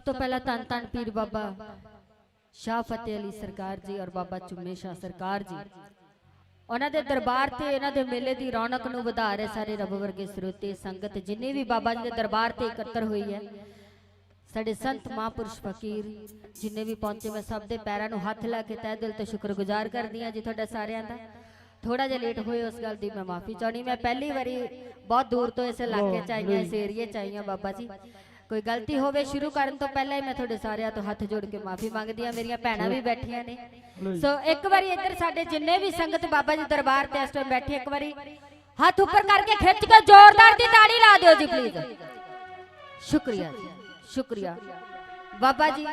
सब तो पहला धन धन पीर बाबा शाह फतेह अली सरकार जी और बाबा चुम्मे शाह सरकार जी उन्होंने दरबार से इन्होंने मेले की रौनक नूं वधा रहे सारे रब वर्गे स्रोते संगत जिन्हें भी बाबा जी के दरबार से इकट्ठर हुई है साडे संत महापुरुष फकीर जिन्हें भी पहुंचे मैं सब के पैरों में हथ ला के तह दिल तो शुक्रगुजार करदी हाँ जी तुहाडा सारिआं दा। थोड़ा जिहा लेट होए उस गल की मैं माफ़ी चाहनी। मैं पहली बारी बहुत दूर तो इस इलाके च आई हाँ इस एरिए च आई हाँ बाबा जी कोई गलती होवे शुरू करन तो पहले ही मैं थोड़े सारिਆਂ तो हथ जोड़ के माफी मंगदी हाँ। मेरिया भैणां भी बैठिया ने सो एक बारी इधर साडे जिन्ने भी संगत बाबा जी दरबार ते इस टाइम बैठी एक बारी हाथ ऊपर करके खिंच के जोरदार दी ताड़ी ला दियो जी प्लीज। शुक्रिया जी शुक्रिया बाबा जी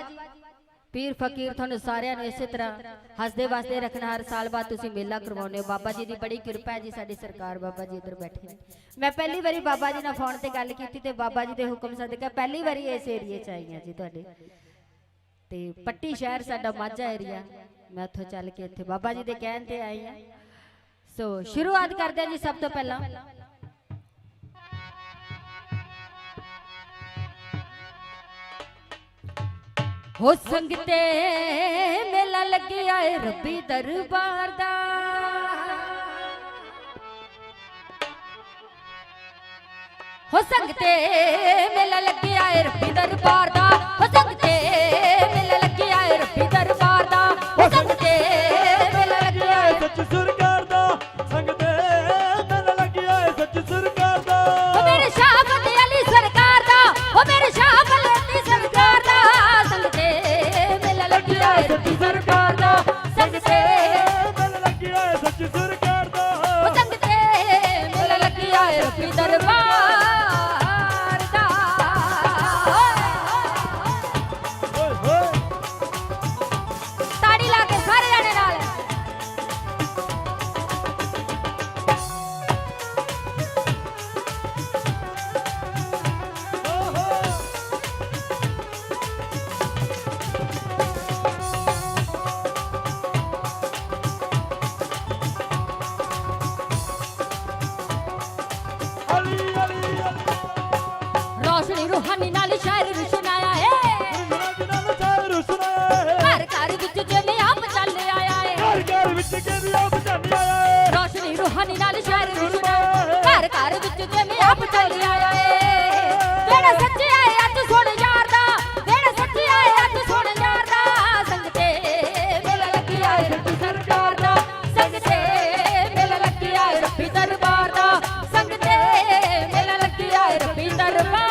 पीर फकीर थानू सारिਆਂ ਨੂੰ इसे तरह हसदे वसदे रखना हर साल बाद तुसी मेला करवाउने हो। बाबा जी की बड़ी कृपा है जी साडी सरकार बाबा जी इधर बैठे ने। मैं पहली बारी बाबा जी नाल फोन ते गल कीती ते बाबा जी के हुक्म सदका पहली बारी इस एरिए च आई हां जी तुहाडे ते पट्टी शहर साडा माझा एरिया मैं उत्थों चल के इत्थे बाबा जी दे कहण ते आई हां। सो शुरुआत करदे जी सब तो पहला हो संगते मेला लगी आए रब्बी दरबार दा हो संगते मेला लगी आए रब्बी दरबार दा हो संगते मेला लगी आए रब्बी दरबार दा हो संगते मेला लगी आए सच सरकार दा संगते मेला लगी आए सच सरकार दा हो मेरे शाह फतेह अली सरकार दा हो मेरे शाह फतेह अली सरकार दा संगते सच्ची सरकार दा संगते मेला लगी आए सच्ची सरकार दा ओ संगते मेला लगी आए रब्बी दरबार दा ओए होए ताड़ी ला के सारे जाने नाल रूहानी नाल शायर रुशनाया है घर घर विच जिवें आप चल आया है घर घर विच जिवें आप चल आया है रोशनी रूहानी नाल शायर रुशनाया घर घर विच जिवें आप चल आया है जेड़ा सच्चे है अज सुन यार दा जेड़ा सच्चे है अज सुन यार दा संगते मेला लगी आए रब्बी सरकार दा संगते मेला लगी आए रब्बी दरबार दा संगते मेला लगी आए रब्बी दरबार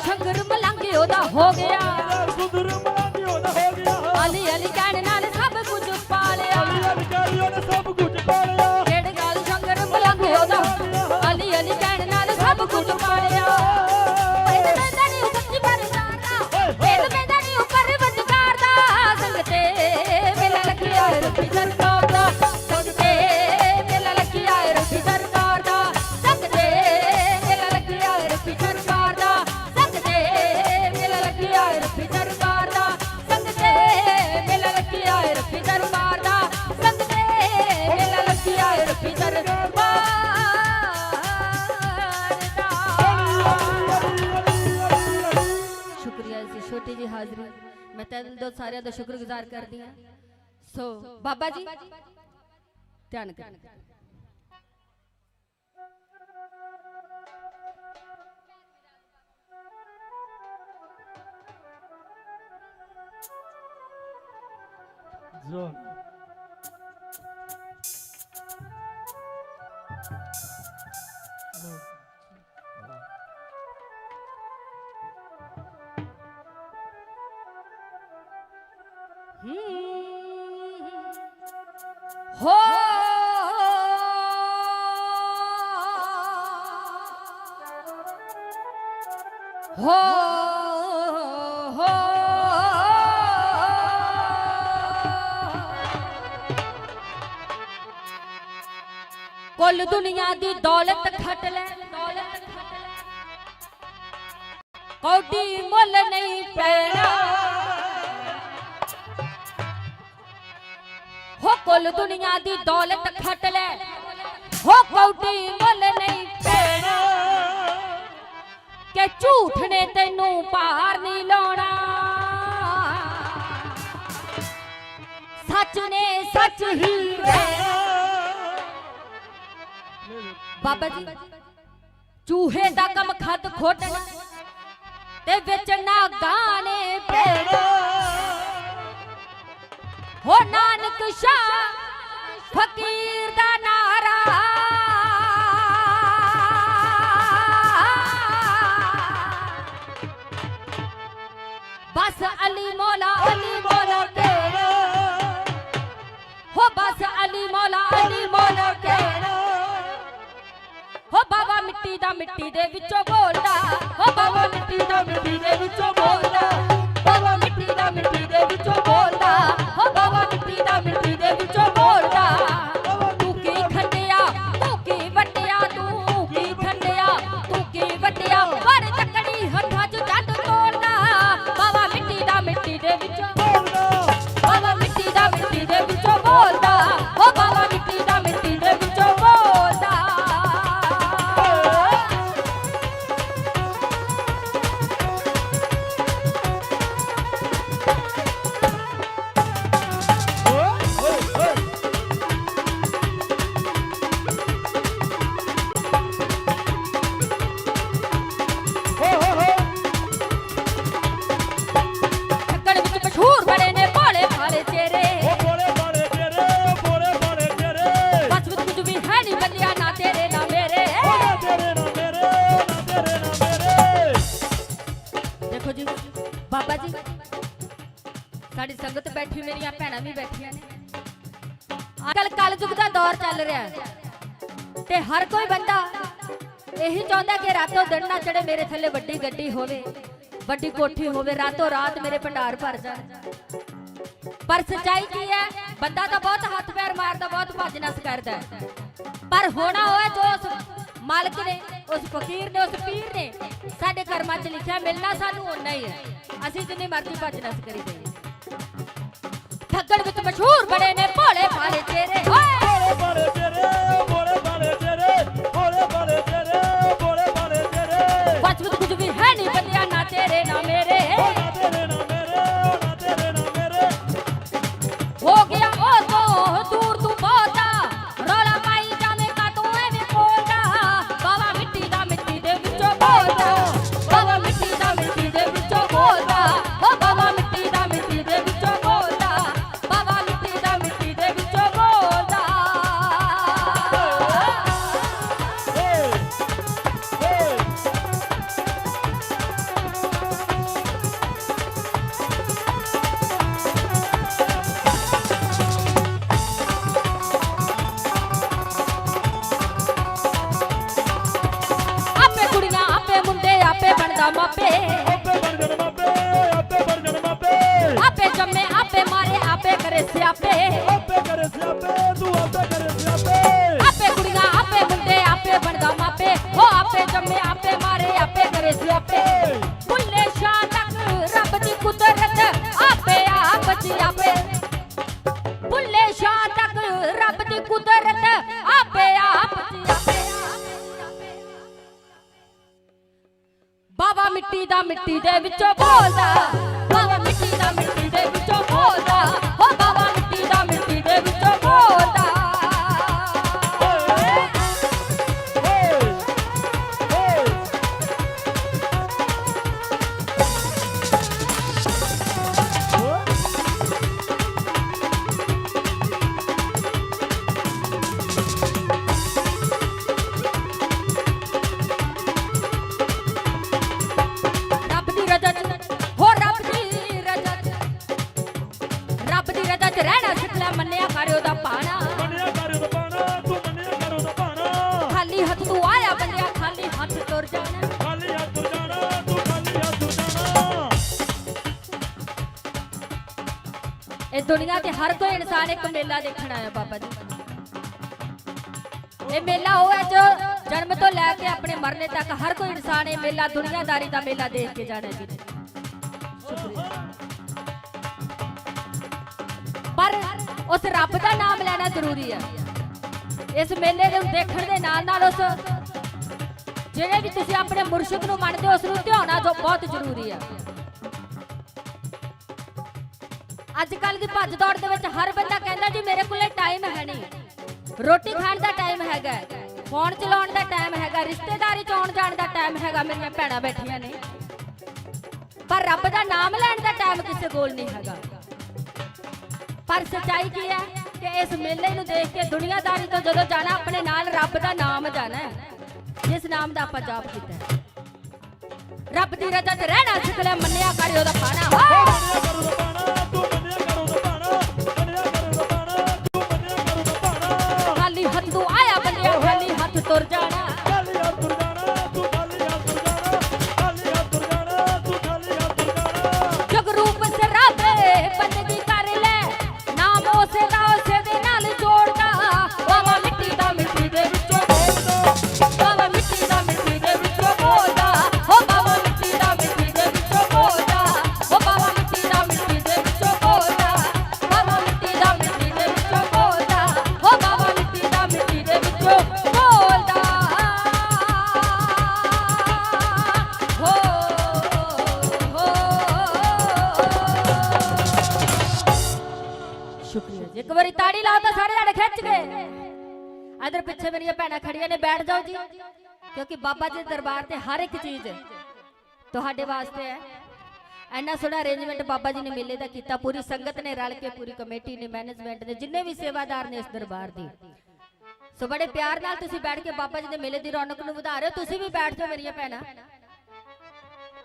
शंकर मलंगे ओदा हो गया सुंदर मलंगे ओदा हो गया अली अली कहने नाल सब कुछ पा लिया अली अली कहने ओने सब कुछ पा लिया जेड़ गाल शंकर मलंगे ओदा अली अली कहने नाल सब कुछ पा लिया पेट में नहीं सच्ची परदार दा पेट में नहीं ऊपर वजगार दा संगते मेला लगी आए रब्बी सरकार दा संगते मेला लगी आए रब्बी सरकार दा संगते मेला लगी आए रब्बी सरकार दा मेला लगी आए रब्बी दरबार दा संगते मेला लगी आए रब्बी दरबार दा संगते मेला लगी आए रब्बी दरबार दा। शुक्रिया जी छोटी जी हाजरी मैं तै दिल दो सारे दा शुक्रगुजार करदी हां। सो बाबा जी ध्यान कर Zone. हो हो कुल दुनिया दी दौलत खट ले कौडी मुल नहीं पैना हो कुल दुनिया दी दौलत खट ले हो कौडी मुल नहीं पैना के झूठ ने तेनू पार नहीं लाना सच ने सच ही रहना बाबा जी चूहे दा कम खत खोटना ते विच ना गाने पैना हो नानक शाह फकीर दा नारा बस अली मौला तेरा हो बस अली मौला तेरा हो बाबा मिट्टी दे विचों बोलदा हो बाबा मिट्टी दे विचों बोलदा बाबा मिट्टी दे विचों बोलदा हो बाबा मिट्टी दे विचों बोलदा तू की खंडिया तू की वटिया तू की खंडिया तू की वटिया पर तकड़ी हत्थां च जट तोड़दा बाबा मिट्टी दे विचों बोलदा बाबा मिट्टी दे विचों बोलदा हो बाबा मिट्टी दे विचों बोलदा बाबा जी साड़ी संगत बैठी मेरिया भैणां भी बैठिया ने अजकल कलयुग का दौर चल रहा है ते हर कोई बंदा यही चाहता कि रातों दिन ना चढ़े मेरे थले वड्डी गड्डी होवे वड्डी कोठी होवे रातों रात मेरे भंडार भर जाए पर सच्चाई की है बंदा तो बहुत हाथ पैर मारदा बहुत भज नस करदा है पर होना होए जो उस मालिक ने उस फकीर ने उस पीर ने साडे कर्मां च लिखिया मिलना सानू उन्ना ही है असीं जिन्नी मर्जी भज नस करी जाइए ठग्गण विच मशहूर बड़े ने भोले भाले चेहरे भोले भाले चेहरे भोले भाले चेहरे भोले भाले चेहरे भोले भाले चेहरे बच विच कुछ भी है नहीं बंदिया ना तेरे ना मेरे ना तेरे ना मेरे ना तेरे ना मेरे हो गया ओ तो दूर तू बहुता रोला पाई जावे का तू एवें बोलदा बाबा मिट्टी दे विचों बोलदा बाबा मिट्टी दे विचों बोलदा हो बाबा मिट्टी दे विचों बोलदा बाबा मिट्टी दे विचों बोलदा आपे कुड़ियां आपे मुंडे आपे बनदा मापे आपे बन जन मापे आपे बन जन मापे आपे जम्मे आपे मारे आपे करे स्यापे आपे करे स्यापे तू आपे करे स्यापे आपे कुड़ियां आपे मुंडे आपे बनदा मापे हो आपे जम्मे आपे मारे आपे करे स्यापे बुल्ले शाह तक रब दी कुदरत आपे आप जी आपे बुल्ले शाह तक रब दी कुदरत आपे आप जी आपे बाबा मिट्टी दे विचों बोलदा बाबा मिट्टी दे विचों बोलदा हो बाबा मिट्टी दे विचों बोलदा रब दी रजत हो रब दी रजत रहना सिखला मन्निया करो दा पाना मन्निया करो दा पाना तू मन्निया करो दा पाना खाली हाथ तू आया बंदिया खाली हाथ तुर जाना खाली हाथ तू जाना तू खाली हाथ तू जाना ए दुनिया ते हर कोई इंसान एक मेला देखना है बाबा जी ਇਹ ਮੇਲਾ ਉਹ ਹੈ ਜੋ ਜਨਮ ਤੋਂ ਲੈ ਕੇ ਆਪਣੇ ਮਰਨੇ ਤੱਕ ਹਰ ਕੋਈ ਇਨਸਾਨ ਇਹ ਮੇਲਾ ਦੁਨੀਆਦਾਰੀ ਦਾ ਮੇਲਾ ਦੇਖ ਕੇ ਜਾਣਾ ਜੀ। ਸ਼ੁਕਰੀਆ। ਪਰ ਉਸ ਰੱਬ ਦਾ ਨਾਮ ਲੈਣਾ ਜ਼ਰੂਰੀ ਹੈ। ਇਸ ਮੇਲੇ ਨੂੰ ਦੇਖਣ ਦੇ ਨਾਲ ਨਾਲ ਉਸ ਜਿਹੜੇ ਵੀ ਤੁਸੀਂ ਆਪਣੇ ਮੁਰਸ਼ਿਦ ਨੂੰ ਮੰਨਦੇ ਹੋ ਉਸ ਨੂੰ ਧਿਆਉਣਾ ਜੋ ਬਹੁਤ ਜ਼ਰੂਰੀ ਹੈ। ਅੱਜ ਕੱਲ ਦੀ ਭੱਜ ਦੌੜ ਦੇ ਵਿੱਚ ਹਰ ਬੰਦਾ ਕਹਿੰਦਾ ਜੀ ਮੇਰੇ ਕੋਲੇ ਟਾਈਮ ਹੈ ਨਹੀਂ, ਰੋਟੀ ਖਾਣ ਦਾ ਟਾਈਮ ਹੈਗਾ, ਫੋਨ ਚਲਾਉਣ ਦਾ ਟਾਈਮ ਹੈਗਾ, ਰਿਸ਼ਤੇਦਾਰੀ ਚ ਆਉਣ ਜਾਣ ਦਾ ਟਾਈਮ ਹੈਗਾ, ਮੇਰੀਆਂ ਭੈਣਾਂ ਬੈਠੀਆਂ ਨੇ, ਪਰ ਰੱਬ ਦਾ ਨਾਮ ਲੈਣ ਦਾ ਟਾਈਮ ਕਿਸੇ ਕੋਲ ਨਹੀਂ ਹੈਗਾ। ਪਰ ਸੱਚਾਈ ਕੀ ਹੈ ਕਿ ਇਸ ਮੇਲੇ ਨੂੰ ਦੇਖ ਕੇ ਦੁਨੀਆਦਾਰੀ ਤੋਂ ਜਦੋਂ ਜਾਣਾ ਆਪਣੇ ਨਾਲ ਰੱਬ ਦਾ ਨਾਮ ਜਾਣਾ ਹੈ, ਜਿਸ ਨਾਮ ਦਾ ਆਪਾਂ ਜਾਪ ਕੀਤਾ ਹੈ। ਰੱਬ ਦੀ ਰਜ਼ਾ 'ਚ ਰਹਿਣਾ ਸਿੱਖ ਲੈ, ਮੰਨਿਆ ਕਰ ਉਹਦਾ ਪਾਣਾ। ਖਾਲੀ ਹੱਥ ਤੂੰ ਆਇਆ ਬੰਦਿਆ, ਖਾਲੀ ਹੱਥ ਤੁਰ ਜਾਣਾ। ਜਗ ਰੂਪ ਸਰਾਬੇ ਬੰਦਗੀ ਕਰ ਲੈ, ਨਾਮ ਉਸੇ ਦਾ ਉਸੇ ਦੇ ਨਾਲ ਜੋੜਦਾ। ਬਾਬਾ ਮਿੱਟੀ ਦਾ ਮਿੱਟੀ ਦੇ ਵਿੱਚੋਂ ਬੋਲਦਾ, ਬਾਬਾ ਮਿੱਟੀ ਦਾ ਮਿੱਟੀ ਦੇ ਵਿੱਚੋਂ ਬੋਲਦਾ, ਹੋ ਬਾਬਾ ਮਿੱਟੀ ਦਾ ਮਿੱਟੀ ਦੇ ਵਿੱਚੋਂ ਬੋਲਦਾ, ਹੋ ਬਾਬਾ ਮਿੱਟੀ ਦਾ ਮਿੱਟੀ ਦੇ ਵਿੱਚੋਂ ਬੋਲਦਾ, ਬਾਬਾ ਮਿੱਟੀ ਦਾ ਮਿੱਟੀ ਦੇ ਵਿੱਚੋਂ ਬੋਲਦਾ, ਹੋ ਬਾਬਾ ਮਿੱਟੀ ਦਾ ਮਿੱਟੀ ਦੇ ਵਿੱਚੋਂ ਬੋਲਦਾ। ਸ਼ੁਕਰੀਆ ਜੀ। ਇੱਕ ਵਾਰੀ ਤਾੜੀ ਲਾਓ ਤਾਂ ਸਾਰੇ ਜਣੇ ਖਿੱਚ ਗਏ। ਇਧਰ ਪਿੱਛੇ ਮੇਰੀਆਂ ਭੈਣਾਂ ਖੜੀਆਂ ਨੇ, ਬੈਠ ਜਾਓ ਜੀ, ਕਿਉਂਕਿ ਬਾਬਾ ਜੀ ਦੇ ਦਰਬਾਰ ਤੇ ਹਰ ਇੱਕ ਚੀਜ਼ ਤੁਹਾਡੇ ਵਾਸਤੇ ਹੈ। ਇੰਨਾ ਸੋਹਣਾ ਅਰੇਂਜਮੈਂਟ ਬਾਬਾ ਜੀ ਨੇ ਮੇਲੇ ਦਾ ਕੀਤਾ, ਪੂਰੀ ਸੰਗਤ ਨੇ ਰਲ ਕੇ, ਪੂਰੀ ਕਮੇਟੀ ਨੇ, ਮੈਨੇਜਮੈਂਟ ਨੇ, ਜਿੰਨੇ ਵੀ ਸੇਵਾਦਾਰ ਨੇ ਇਸ ਦਰਬਾਰ ਦੇ। ਸੋ ਬੜੇ ਪਿਆਰ ਨਾਲ ਤੁਸੀਂ ਬੈਠ ਕੇ ਬਾਬਾ ਜੀ ਦੇ ਮੇਲੇ ਦੀ ਰੌਣਕ ਨੂੰ ਵਧਾ ਰਹੇ ਹੋ। ਤੁਸੀਂ ਵੀ ਬੈਠ ਜਾਓ ਮੇਰੀਆਂ ਭੈਣਾਂ।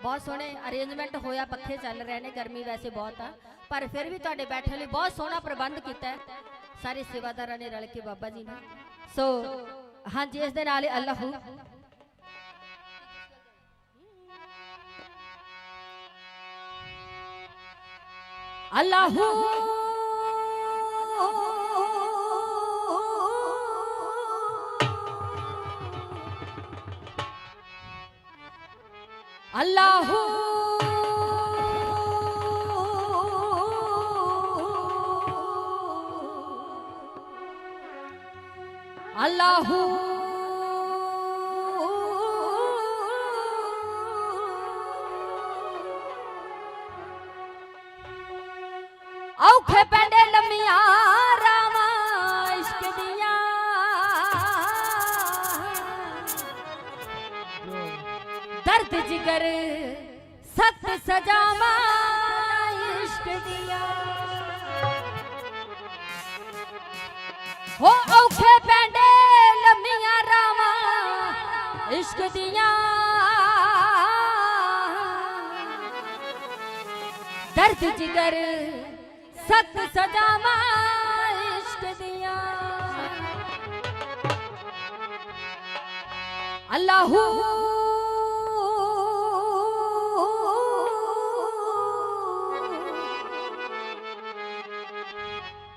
ਬਹੁਤ ਸੋਹਣੇ ਅਰੇਂਜਮੈਂਟ ਹੋਇਆ, ਪੱਖੇ ਚੱਲ ਰਹੇ ਨੇ, ਗਰਮੀ ਵੈਸੇ ਬਹੁਤ ਆ, ਪਰ ਫਿਰ ਵੀ ਤੁਹਾਡੇ ਬੈਠਣ ਲਈ ਬਹੁਤ ਸੋਹਣਾ ਪ੍ਰਬੰਧ ਕੀਤਾ ਹੈ ਸਾਰੇ ਸੇਵਾਦਾਰਾਂ ਨੇ ਰਲ ਕੇ ਬਾਬਾ ਜੀ ਨੇ। ਸੋ ਹਾਂਜੀ, ਇਸ ਦੇ ਨਾਲ ਹੀ ਅੱਲਾਹੂ ਅੱਲਾਹੂ ਅੱਲਾਹੂ ਅੱਲਾਹੂ ਔਖੇ ਪੈਂਦੇ ਲੰਮੀਆਂ ਰਾਵਾਂ ਇਸ਼ਕ ਦੀਆਂ, ਦਰਦ ਜਿਗਰ ਸਖਤ ਸਜ਼ਾਵਾਂ ਇਸ਼ਕ ਦੀਆਂ। ਹੋ ਔਖੇ ਪੈਂਦੇ ਲੰਮੀਆਂ ਰਾਵਾਂ ਇਸ਼ਕ ਦੀਆਂ, ਦਰਦ ਜਿਗਰ ਸਖਤ ਸਜ਼ਾਵਾਂ ਇਸ਼ਕ ਦੀਆਂ। ਅੱਲਾਹੂ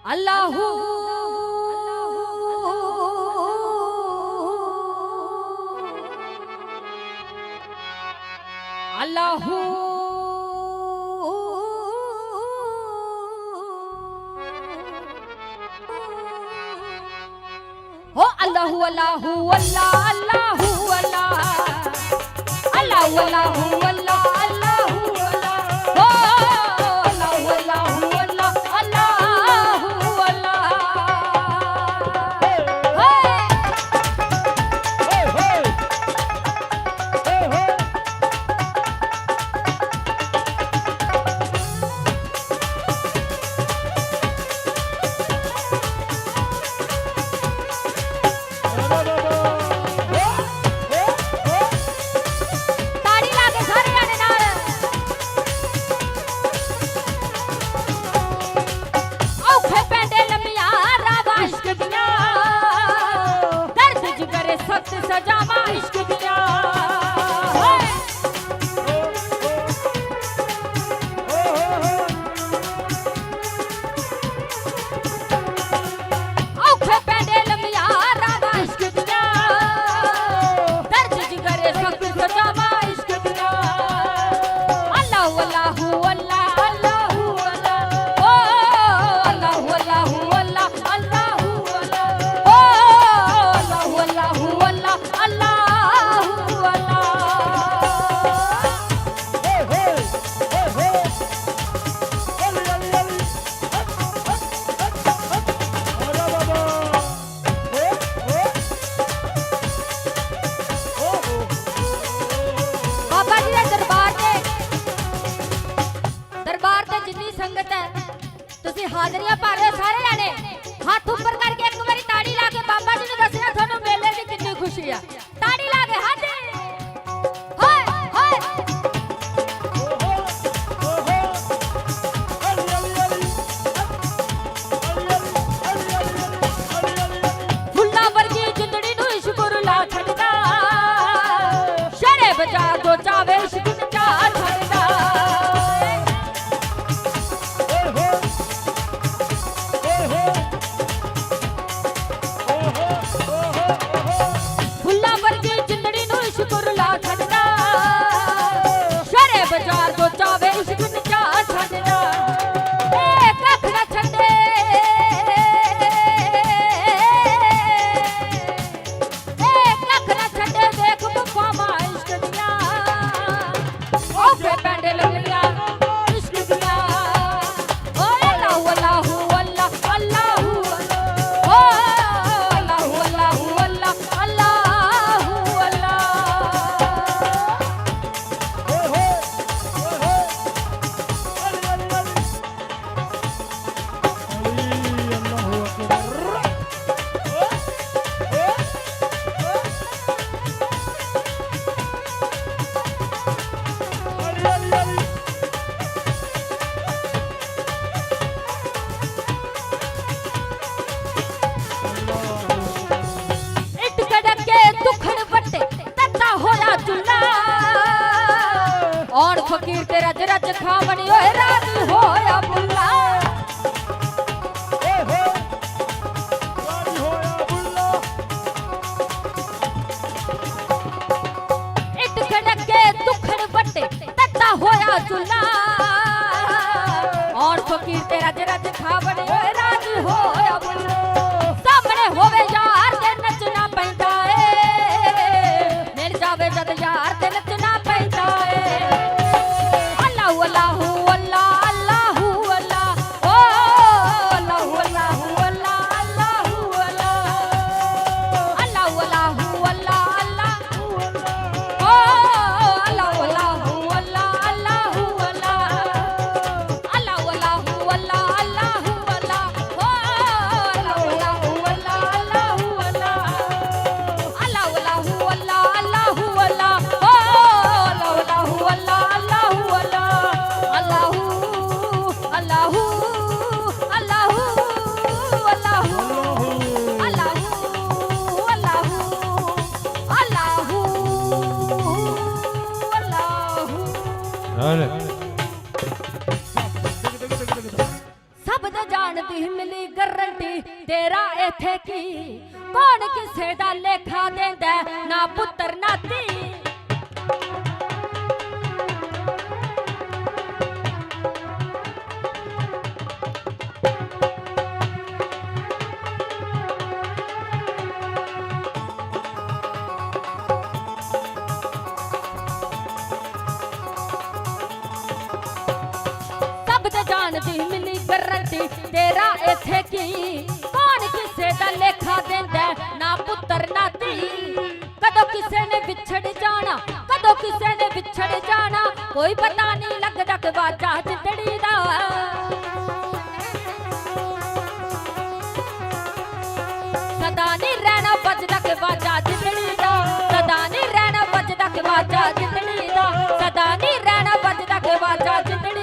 ਅੱਲਾਹੂ ਅੱਲਾਹੂ हो अल्लाहु अल्लाहु अल्लाह अल्लाहु अल्लाह अल्लाहु अल्लाहु अल्लाह अल्लाहु अल्लाह हो अल्लाहु अल्लाहु अल्लाह अल्लाहु अल्लाह ताड़ी लाके सारे ਤੁਸੀਂ ਹਾਜ਼ਰੀਆਂ ਭਰ ਰਹੇ ਹੋ ਸਾਰੇ ਜਾਣੇ ਹੱਥ ਉੱਪਰ ਕਰਕੇ ਇੱਕ ਵਾਰੀ ਤਾੜੀ ਲਾ ਕੇ ਬਾਬਾ ਜੀ ਨੂੰ ਦੱਸਣਾ ਤੁਹਾਨੂੰ ਮੇਲੇ ਦੀ ਕਿੰਨੀ ਖੁਸ਼ੀ ਆ ਤਾੜੀ ਲਾ ਕੇ ਹੱਥ ਹਾਏ ਹਾਏ ਫੁੱਲਾਂ ਵਰਗੀ ਜਿੰਦੜੀ ਨੂੰ ਇਸ਼ਕ ਰੁਲਾ ਛੱਡਦਾ ਸ਼ਰੇ ਬਜਾ ਦੋ ਚਾਵੇ ਇਸ਼ਕ ਨੂੰ ਚਾ ਛੱਡਦਾ ਫੁੱਲਾਂ ਵਰਗੀ ਜਿੰਦੜੀ ਨੂੰ ਇਸ਼ਕ ਰੁਲਾ ਛੱਡਦਾ ਸ਼ਰੇ ਬਜਾ ਦੋ ਚਾਵੇ ਇਸ਼ਕ ਨੂੰ ਚਾ ਛੱਡਦਾ ਏ ਕੱਖ ਨਾ ਛੱਡੇ और फकीर तेरा रज खावनी होए राजी होया बुल्ला इट खड़के दुखड़ बटे तत्ता होया चुल्ला और फकीर तेरा रज खावनी होए राजी होया बुल्ला सामने होवे यार ते नचना पैंदा ए मिल जावे जद यार ते नचना पैंदा ए सब दा जानदी मिली गारंटी तेरा इथे की कौन किसे दा लेखा देंदा ना पुत्र नाती जानदी मिली गारंटी तेरा इथे की कौन किसे दा लेखा देंदा ना पुत्र नाती कदों किसे ने विछड़ जाना कदों किसे ने विछड़ जाना कोई पता नहीं लगदा कि बाजा जिंदड़ी दा सदा नहीं रहना बजदा कि बाजा जिंदड़ी दा सदा नहीं रहना बजदा कि बाजा जिंदड़ी दा सदा नहीं रहना बजदा कि बाजा जिंदड़ी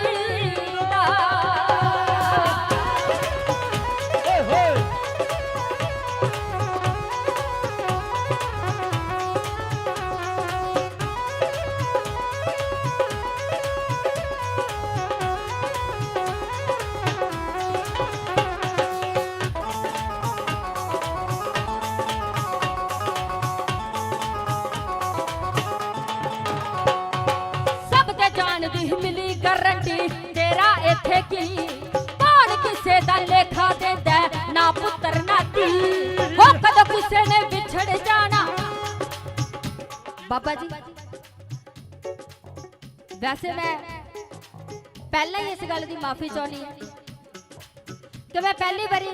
मिली गारंटी तेरा इथे की कौन किसे दा लेखा देंदा ना पुत्र नाती हो कदों किसे ने विछड़ जाना बाबा जी वैसे मैं पहले ही इस गल की माफी चाहनी कि मैं पहली बारी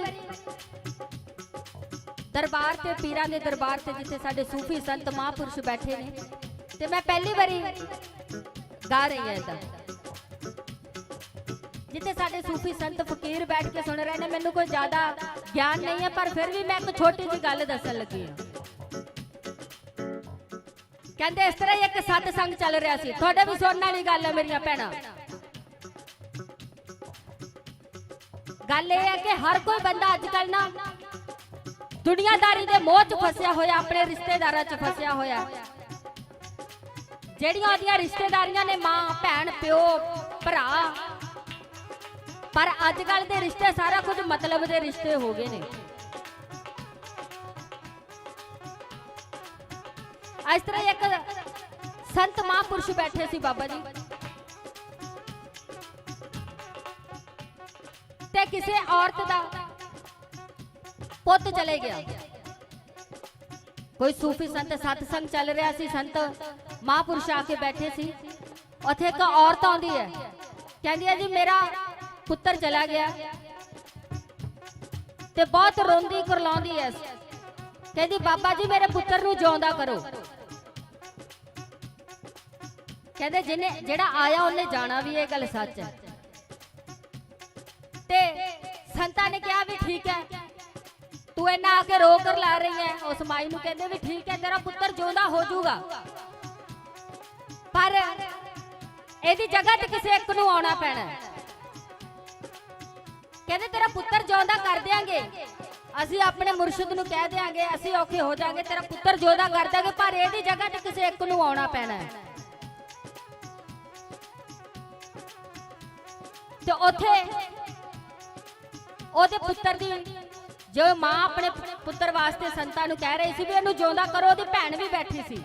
दरबार से पीरां दे दरबार से जिथे साडे सूफी संत महापुरुष बैठे ने ते मैं पहली बारी गा रही है जिथे साडे सूफी संत फकीर बैठ के सुन रहे ने, मैनू कोई ज्यादा ज्ञान नहीं है, पर फिर भी मैं एक छोटी जी गल दसन लगी हां। कहंदे इस तरह ही एक सत्संग चल रहा सी, तुहाडे भी सुनने वाली गल है मेरियां भैणां। गल यह है कि हर कोई बंदा अजकल ना दुनियादारी दे मोह च फसिया होया, अपने रिश्तेदारां च फसिया होया। ਜਿਹੜੀਆਂ ਉਹਦੀਆਂ ਰਿਸ਼ਤੇਦਾਰੀਆਂ ਨੇ, ਮਾਂ ਭੈਣ ਪਿਓ ਭਰਾ, ਪਰ ਅੱਜ ਕੱਲ ਦੇ ਰਿਸ਼ਤੇ ਸਾਰਾ ਕੁਝ ਮਤਲਬ ਦੇ ਰਿਸ਼ਤੇ ਹੋ ਗਏ ਨੇ। ਇਸ ਤਰ੍ਹਾਂ ਇੱਕ ਸੰਤ ਮਹਾਂਪੁਰਸ਼ ਬੈਠੇ ਸੀ ਬਾਬਾ ਜੀ, ਤੇ ਕਿਸੇ ਔਰਤ ਦਾ ਪੁੱਤ ਚਲੇ ਗਿਆ। कोई सूफी संत सत्संग चल रहा सी, संत महापुरुष आके बैठे सी। उत्थे एक औरत आउंदी है, कहंदी है जी मेरा पुत्र चला गया, ते बहुत रोंदी करलाउंदी है। कहंदी बाबा जी मेरे पुत्र नूं जिउंदा करो। कहंदे जिन्हें जेड़ा आया उन्हें जाना भी, ये गल सच है। ते संतां ने कहा भी ठीक है, तू इन्ना आके रो कर ला रही है। उस माई नूं कहंदे भी ठीक है, तेरा पुत्र जिउंदा हो जाऊगा, पर एदी जगह ते किसी एक नूं आउणा पैणा। कहंदे तेरा पुत्र जिउंदा कर देंगे, असीं अपने मुर्शिद नूं कह देंगे, असीं औखे हो जाएंगे, तेरा पुत्र जिउंदा कर देंगे, पर एदी जगह ते किसी एक नूं आउणा पैणा है। ते उत्थे ओहदे पुत्र दी जो मां अपने पुत्र वास्ते संतां नूं कह रही सी भी इहनूं जिउंदा करो, ओहदी भैण भी बैठी सी।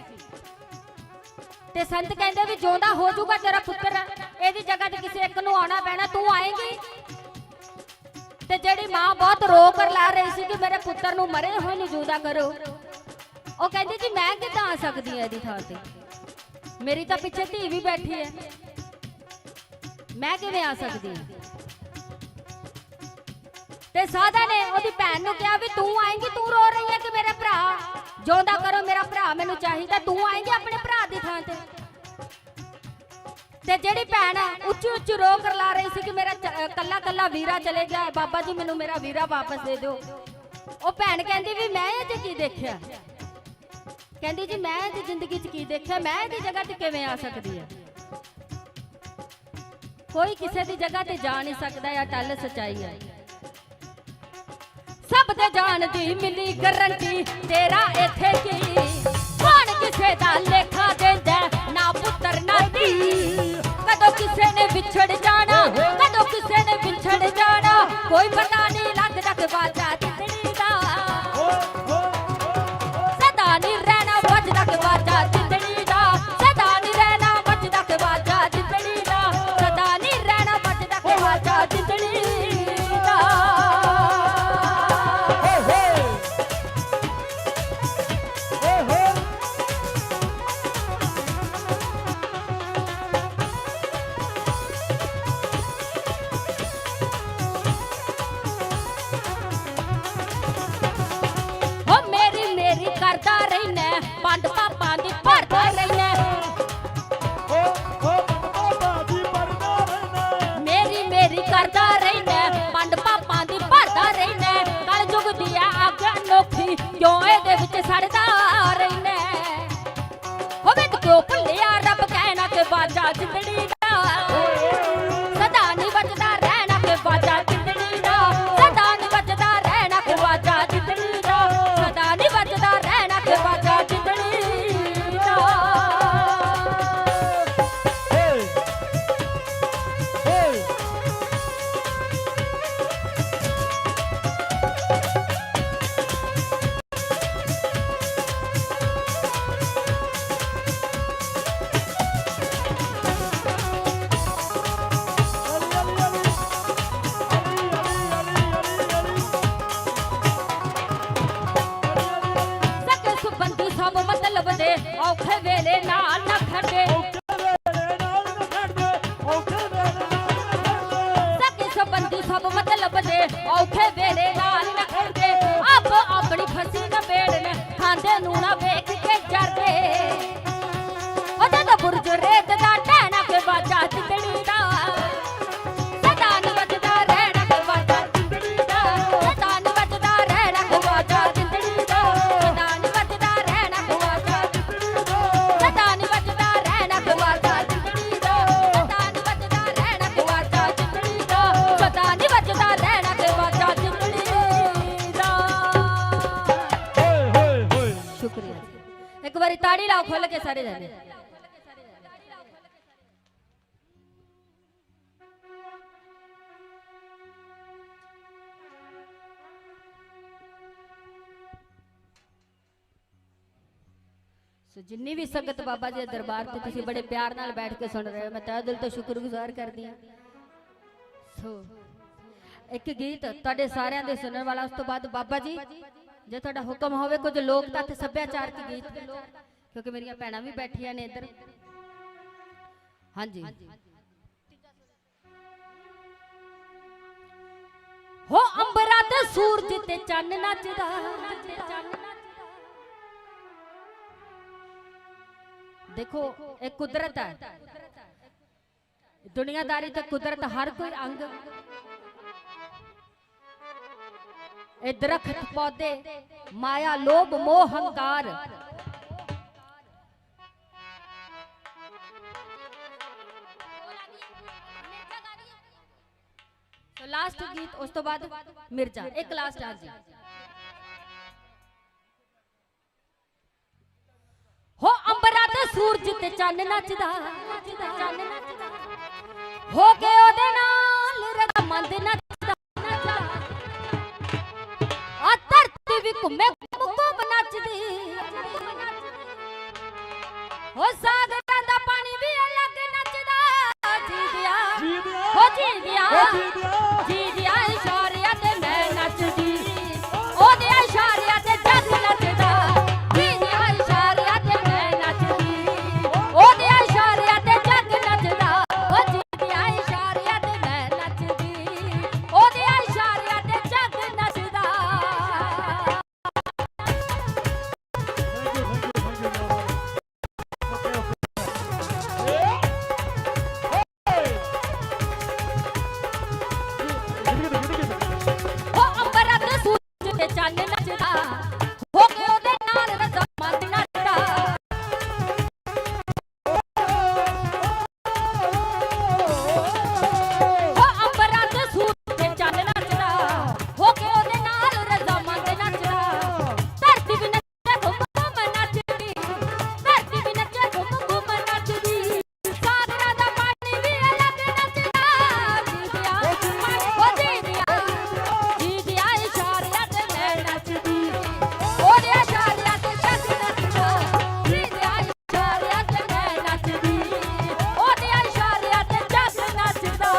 ते संत कहंदे भी जिउंदा हो जाऊगा तेरा पुत्र, एदी जगह ते किसी एक नूं आउणा पैणा, तू आएगी। ते जेड़ी मां बहुत रो कर ला रही सी कि मेरे पुत्र नूं मरे होए नूं जिउंदा करो, ओ कहंदी जी मैं किदां आ सकदी ऐ इहदी थां ते, मेरी तां पिछे धी भी बैठी है, मैं किवें आ सकदी। ते साधा ने ओदी भैन नूं कहा भी तू आएंगी, तू रो रही है कि मेरा भरा जिउंदा करो, मेरा भरा मैनूं चाहिदा, तू आएंगी अपने भरा दी थां ते। ते जेड़ी भैन उच्ची उच्ची रो कर ला रही सी कि मेरा कल्ला कल्ला वीरा चले गया, बाबा जी मैनूं मेरा वीरा वापस दे दो। ओ भैन कहंदी भी मैं इहदे की देखिया, कहंदी जी मैं इहदी जिंदगी च की देखिया, मैं इहदी जगह ते किवें आ सकदी है। कोई किसी दी जगह ते जा नहीं सकदा, या टल सच्चाई है। सब दे जान दी मिली गारंटी, तेरा इथे की कौन किसे दा लेखा देंदा, ना पुत्र ना धी। कदों किसे ने विछड़ जाना, कदों किसे ने विछड़ जाना, कोई पता नहीं लगदा कि बाजा जिंदड़ी दा, सदा नहीं रहना बजदा कि बाजा जिंदड़ी दा, सदा नहीं रहना बजदा कि बाजा जिंदड़ी दा, सदा नहीं रहना बजदा कि बाजा जिंदड़ी दा। करता रहना पंड पापा दी भरता रहना, मेरी मेरी करता रहना पंड पापा दी भरता रहना। कल जुग दी आज्ञा अनोखी क्यों इहदे विच सड़दा रहना, होवे ते क्यों भुल्लिया रब कहना कि बाजा जिंदड़ी दा, सदा नहीं बजदा रहना कि बाजा जिंदड़ी दा, सदा नहीं बजदा रहना कि बाजा जिंदड़ी दा, सदा नहीं बजदा रहना कि बाजा जिंदड़ी दा। औखे वेले नाल न खड़े, सके संबंधी सब मतलब दे, औखे वेले नाल न खड़े, आप अपनी फसी न बेड़ने, खांदे नूना वेख के जरदे, ओदे तो बुरज रेत दा टहना के बाजा जिंदड़ी दा, सदा न ताड़ी लाओ खोल के सारे जाने। सो जिन्नी भी संगत बाबा जी दे दरबार ते तुसी बड़े प्यार नाल बैठ के सुन रहे हो, मैं तहे दिल तो शुक्रगुजार करदी हां। सो एक गीत तुहाडे सारिਆਂ ਦੇ सुनने वाला, उस तो बाद बाबा जी जे तुहाडा हुक्म होवे कुछ लोक तत्त सभ्याचार के गीत, क्योंकि मेरिया भैणां भी बैठियां ने इधर। हाँ जी हो अंबरा ते सूरज ते चन्न नचदा, देखो एक कुदरत है, दुनियादारी ते कुदरत हर कोई अंग, ए दरख्त पौधे माया लोभ मोह हंकार, तो लास्ट गीत उस तो बाद मिर्जा एक लास्ट आज हो अंबरा ते सूरज ते चन्न नचदा, हो के ओदे नाल रमंद नचदा, आ धरती भी घुमे घुम नचदी, हो सागरां दा पानी भी अलग नचदा, जी दिया हो जी दिया जी दिया इशारिया ते मैं नचदी, ओदे इशारिया ते जग नचदा, जी दिया इशारिया ते मैं नचदी, ओदे इशारिया ते जग नचदा, ओ जी दिया इशारिया ते मैं नचदी, ओदे इशारिया ते जग नचदा। हो अंबरा ते सूरज ते चन्न नचदा, हो के ओदे नाल रज़ामंद नचदा, हो अंबरा ते सूरज ते चन्न नचदा, हो के ओदे नाल रज़ामंद नचदा, धरती भी नचे घुम घुम नचदी, धरती भी नचे घुम घुम नचदी, सागरां दा पानी भी अलग नचदा, जी दिया हो जी दिया जी दिया इशारिया ते मैं नचदी, ओदे इशारिया ते जग नचदा, जी दिया इशारिया ते मैं नचदी, ओदे इशारिया ते जग नचदा।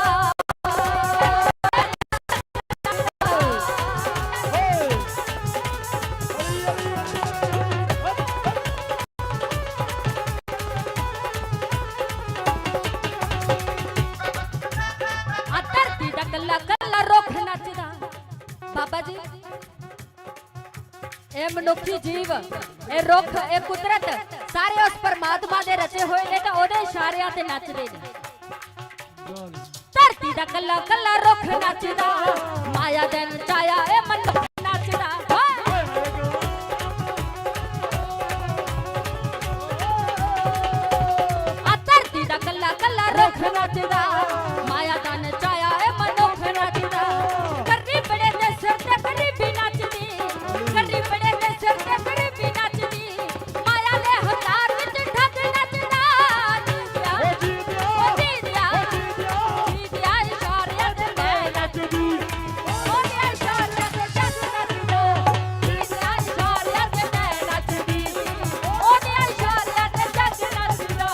आ धरती दा कल्ला कल्ला रुख नचदा, बाबा जी ए मनुखी जीव ए रुख ए कुदरत सारे उस परमात्मा दे रचे होए ने ते ओदे इशारियां ते नचदे ने। धरती दा कल्ला कल्ला रुख नचदा, माया दे नचाया ए मनुख नचदा, आ धरती दा कल्ला कल्ला रुख नचदा, माया दा नचाया ए मनुख नचदा, गरीबड़े दे सिर ते गरीबी नचदी, गरीबड़े दे सिर ते गरीबी नचदी, माया दे हजार विच ठग नचदा, जी दिया ओ जी दिया जी दिया इशारिया ते मैं नचदी, ओदे इशारिया ते जग नचदा, जी दिया इशारिया ते मैं नचदी, ओदे इशारिया ते जग नचदा।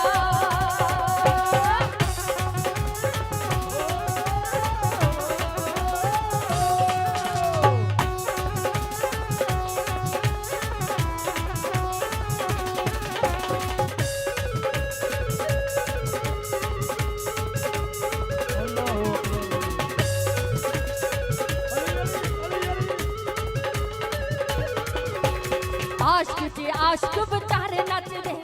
आशिक च आशिक बेचारे नचदे,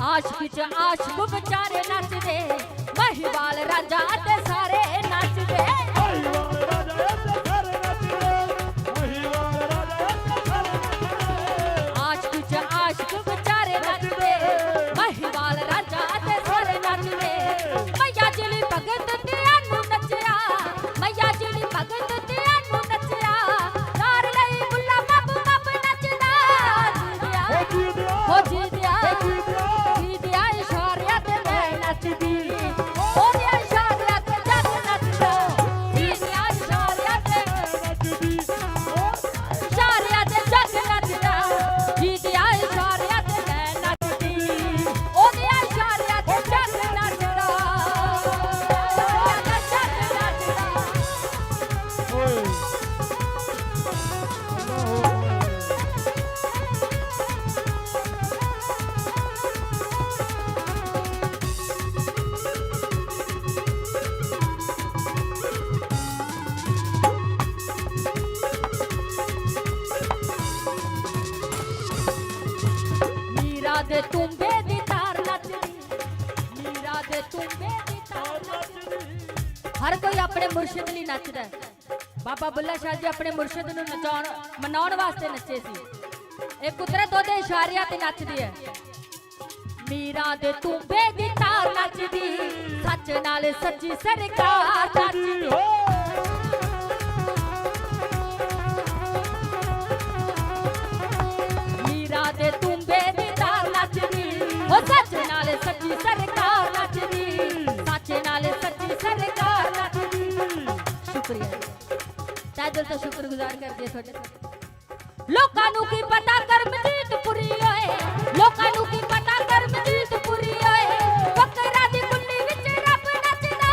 आशिक च आशिक बेचारे नचदे, महिवाल राजा ते सारे नचदे, आशिक च आशिक बेचारे नचदे, महिवाल राजा ते सारे नचदे, मैया जिली भगत ते अनु नचया, मैया जिली भगत ते अनु नचया, लार लई बुल्ला मब मब नचदा, जी दिया हो जी दिया हर कोई अपने मुर्शिद लिए नचदा है। बाबा बुल्ला शाह जी अपने मुर्शिद नूं नचाउण मनाउण वास्ते नचे सी। ये कुदरत ओदे इशारियां ते नचदी है। मीरा दे तूंबे दी तार नचदी, सच नाल सच्ची सरकार नचदी। मीरा दे तूंबे दी तार नचदी, ओ सच नाल सच्ची सरकार नचदी, सच नाल सच्ची सरकार नचदी। शुक्रिया तै दिल तो शुक्रगुजार कर दिए थोड़े। लोकां नूं की पता करमजीत पुरी होए, लोकां नूं की पता करमजीत पुरी होए। बकरा दी कुंडी विच रब नचदा,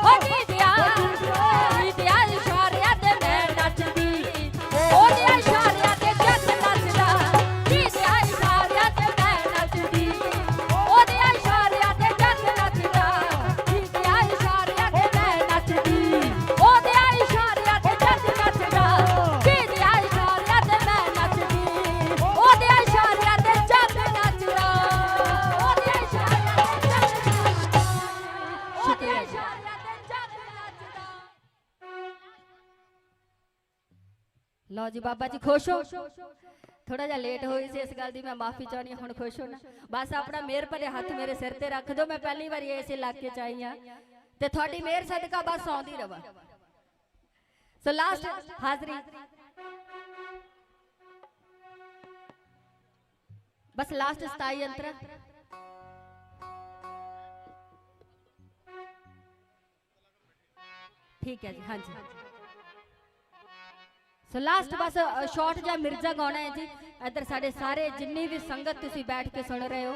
ओ दीदिया दीदिया इशारियां ते मैं नचदी, ओ दीदिया इशारियां ते जग नचदा, दीदिया इशारियां ते मैं नचदी, ओ दीदिया इशारियां ते जग नचदा, दीदिया इशारियां ते मैं नचदी, ओ दीदिया इशारियां ते जग नचदा, दीदिया इशारियां ते मैं नचदी, ओ दीदिया इशारियां ते जग नचदा, ओ दीदिया इशारियां ते जग नचदा। शुक्रिया जी। लो जी बाबा जी खुश हो? थोड़ा जा लेट हुई सी, इस गल दी मैं माफी चाहनी। हुण खुश हो ना? बस अपना मेहर भरे हाथ मेरे सिर ते रख दो। मैं पहली बार इस इलाके च आई हां ते थोड़ी मेहर सदका बस आउंदी रवा। सो लास्ट हाजरी बस लास्ट 27 अंतरा ठीक है जी। हाँ जी सो लास्ट बस शॉर्ट जा मिर्जा गाना है जी। इधर साढ़े सारे जिन्नी भी संगत तुसी बैठ के सुन रहे हो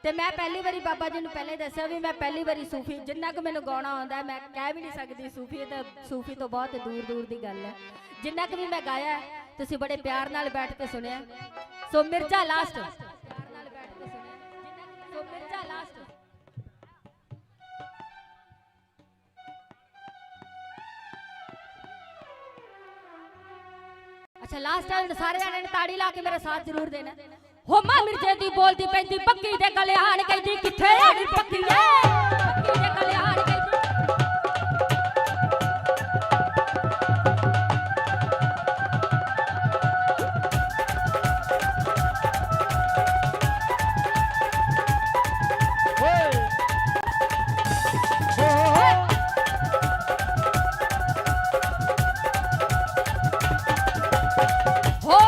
ते मैं पहली बारी बाबा जी ने पहले दस्या भी मैं पहली बारी सूफी जिन्ना को मैंने गाना आंदा है मैं कह भी नहीं सकती सूफी तो सूफी तो बहुत दूर दूर की गल है। जिन्ना को भी मैं गाया तुसी बड़े प्यार नाल बैठ के सुनिया। सो मिर्जा लास्ट मिर्जा लास्ट अच्छा लास्ट टाइम सारे जने ने ताड़ी ला के मेरा साथ जरूर देना। हो मां मिर्जे दी बोलदी पैंदी पक्की दे कल्याण कहदी किथे आड़ी पक्की है पक्की दे कल्याण कहदी। हो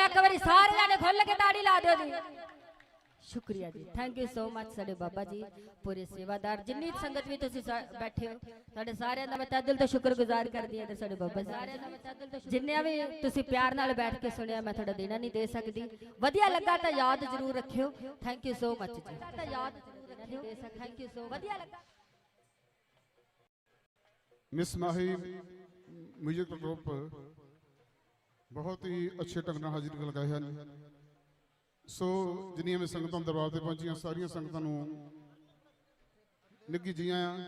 ਇੱਕ ਵਾਰੀ ਸਾਰੇ ਜਾਣੇ ਖੁੱਲ ਕੇ ਤਾੜੀ ਲਾ ਦਿਓ ਜੀ। ਸ਼ੁਕਰੀਆ ਜੀ, ਥੈਂਕ ਯੂ ਸੋ ਮਚ ਸਾਡੇ ਬਾਬਾ ਜੀ, ਪੂਰੇ ਸੇਵਾਦਾਰ, ਜਿੰਨੀ ਸੰਗਤ ਵੀ ਤੁਸੀਂ ਬੈਠੇ ਹੋ, ਤੁਹਾਡੇ ਸਾਰਿਆਂ ਦਾ ਮੈਂ ਤਹਿ ਦਿਲ ਤੋਂ ਸ਼ੁਕਰਗੁਜ਼ਾਰ ਕਰਦੀ ਹਾਂ ਤੇ ਸਾਡੇ ਬਾਬਾ ਜੀ ਜਿੰਨਿਆਂ ਵੀ ਤੁਸੀਂ ਪਿਆਰ ਨਾਲ ਬੈਠ ਕੇ ਸੁਣਿਆ, ਮੈਂ ਤੁਹਾਡਾ ਦੇਣਾ ਨਹੀਂ ਦੇ ਸਕਦੀ। ਵਧੀਆ ਲੱਗਾ ਤਾਂ ਯਾਦ ਜ਼ਰੂਰ ਰੱਖਿਓ। ਥੈਂਕ ਯੂ ਸੋ ਮਚ ਜੀ। ਤਾਂ ਯਾਦ ਜ਼ਰੂਰ ਰੱਖਿਓ। ਥੈਂਕ ਯੂ ਸੋ ਵਧੀਆ ਲੱਗਾ। मिस माही म्यूजिक ग्रुप बहुत ही अच्छे ढंग ਨਾਲ ਹਾਜ਼ਰੀ ਲਗਾਏ ਹਨ। ਸੋ ਜਿੰਨੀਆਂ ਵੀ ਸੰਗਤਾਂ ਦਰਬਾਰ ਤੇ ਪਹੁੰਚੀਆਂ, ਸਾਰੀਆਂ ਸੰਗਤਾਂ ਨੂੰ ਨਿੱਘੀ ਜੀਆਂ।